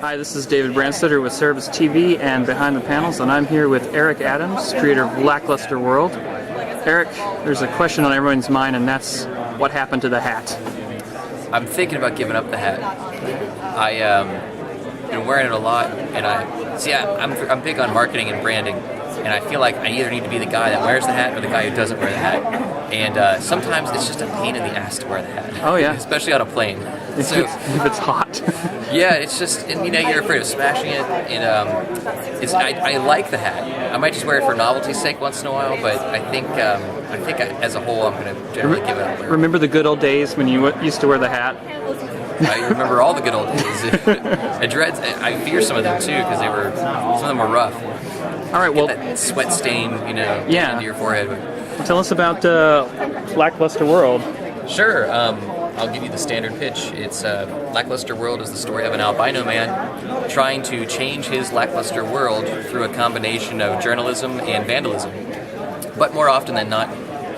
Hi, this is David Brandstetter with Service TV and Behind the Panels, and I'm here with Eric Adams, creator of Lackluster World. Eric, there's a question on everyone's mind, and that's what happened to the hat? I'm thinking about giving up the hat. Been wearing it a lot, and I'm big on marketing and branding, and I feel like I either need to be the guy that wears the hat or the guy who doesn't wear the hat. And sometimes it's just a pain in the ass to wear the hat. Oh yeah, especially on a plane. So, if it's hot. Yeah, it's just, and you're afraid of smashing it, and I like the hat. I might just wear it for novelty's sake once in a while, but I think as a whole, I'm going to generally give it up. Remember the good old days when you used to wear the hat? I remember all the good old days. I fear some of them too, because some of them were rough. All right, well, that sweat stain, yeah, into your forehead. Tell us about Lackluster World. Sure. I'll give you the standard pitch. It's Lackluster World is the story of an albino man trying to change his lackluster world through a combination of journalism and vandalism. But more often than not,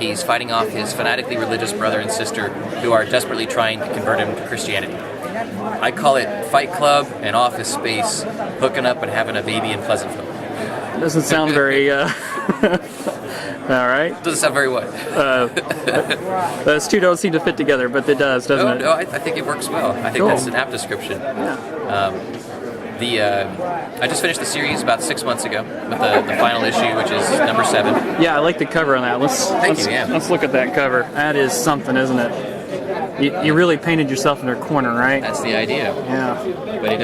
he's fighting off his fanatically religious brother and sister who are desperately trying to convert him to Christianity. I call it Fight Club and Office Space, hooking up and having a baby in Pleasantville. Doesn't sound very... All right. Doesn't sound very what? Those two don't seem to fit together, but it does, doesn't it? No, I think it works well. I think cool. That's an apt description. Yeah. I just finished the series about 6 months ago with the final issue, which is number 7. Yeah, I like the cover on that. Let's look at that cover. That is something, isn't it? You really painted yourself in a corner, right? That's the idea. Yeah. But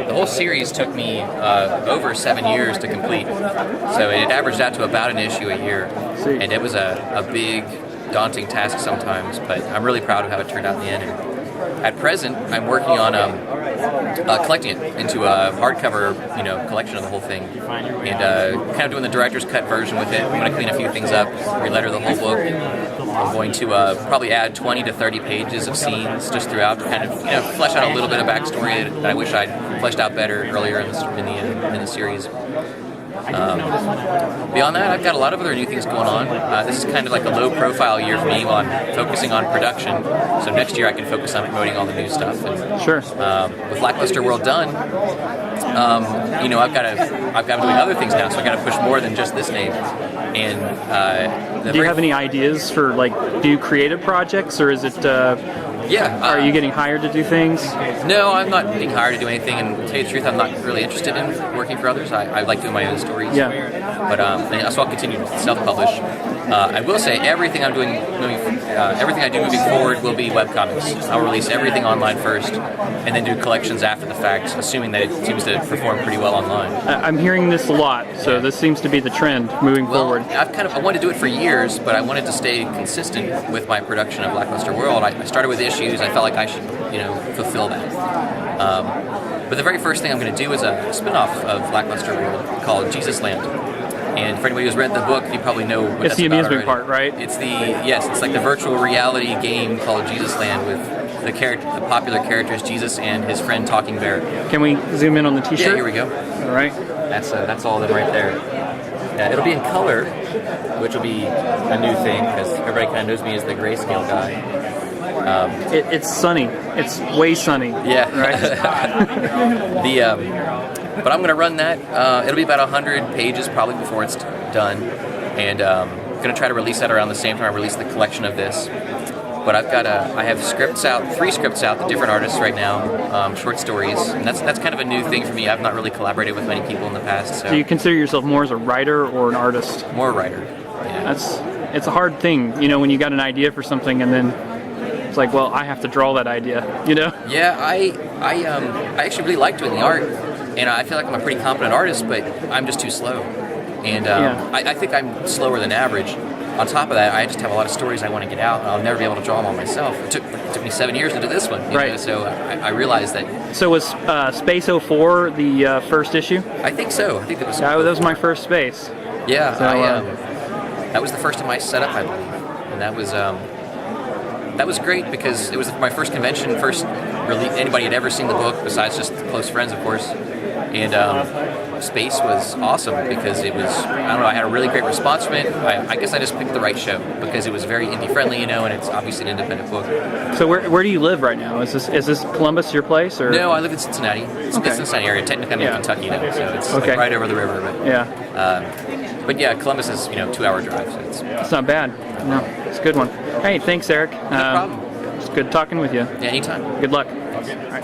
the whole series took me over 7 years to complete, so it averaged out to about an issue a year. Sweet. And it was a big, daunting task sometimes, but I'm really proud of how it turned out in the end. And at present, I'm working on collecting it into a hardcover, collection of the whole thing, and kind of doing the director's cut version with it. I'm going to clean a few things up, reletter the whole book. I'm going to probably add 20 to 30 pages of scenes just throughout to kind of flesh out a little bit of backstory that I wish I'd fleshed out better earlier in the series. Beyond that, I've got a lot of other new things going on. This is kind of like a low-profile year for me while I'm focusing on production. So next year I can focus on promoting all the new stuff. And, sure. With Lackluster World done, I've got to be doing other things now. So I got to push more than just this name. And do you have any ideas for do creative projects, or is it? Are you getting hired to do things? No, I'm not getting hired to do anything, and to tell you the truth, I'm not really interested in working for others. I like doing my own stories. Yeah. But so I'll continue to self-publish. I will say everything I do moving forward will be webcomics. I'll release everything online first, and then do collections after the fact, assuming that it seems to perform pretty well online. I'm hearing this a lot, so this seems to be the trend moving forward. I wanted to do it for years, but I wanted to stay consistent with my production of Lackluster World. I started with issues. I felt like I should, fulfill that. But the very first thing I'm going to do is a spin-off of Lackluster World called Jesus Land. And for anybody who's read the book, you probably know what it's the amusement park, right? It's like the virtual reality game called Jesus Land with the popular characters Jesus and his friend Talking Bear. Can we zoom in on the T-shirt? Yeah, here we go. All right. That's all of them right there. It'll be in color, which will be a new thing because everybody kind of knows me as the grayscale guy. It's sunny. It's way sunny. Yeah. Right. But I'm going to run that. It'll be about 100 pages probably before it's done, and I'm going to try to release that around the same time I release the collection of this. But I have 3 scripts out, the different artists right now, short stories, and that's kind of a new thing for me. I've not really collaborated with many people in the past. So. Do you consider yourself more as a writer or an artist? More a writer. Yeah. It's a hard thing, when you got an idea for something and then it's like, well, I have to draw that idea, Yeah, I actually really like doing the art, and I feel like I'm a pretty competent artist, but I'm just too slow, and I think I'm slower than average. On top of that, I just have a lot of stories I want to get out, and I'll never be able to draw them all myself. It took me 7 years to do this one, right? So I realized that. So was Space 04 the first issue? I think so. I think that was. That was my first Space. Yeah, so, that was the first of my setup, I believe, and that was great because it was my first convention, first really anybody had ever seen the book besides just close friends, of course, and space was awesome because it was, I don't know, I had a really great response from it. I guess I just picked the right show because it was very indie friendly, and it's obviously an independent book. So where do you live right now? Is this Columbus your place, or? No, I live in Cincinnati. It's Okay. the Cincinnati area. Technically, I'm in Kentucky though, so it's Okay. like right over the river. But yeah, Columbus is 2-hour drive, so It's not bad. No, it's a good one. Hey, thanks, Eric. no problem. It's good talking with you. Yeah, anytime. Good luck. All right.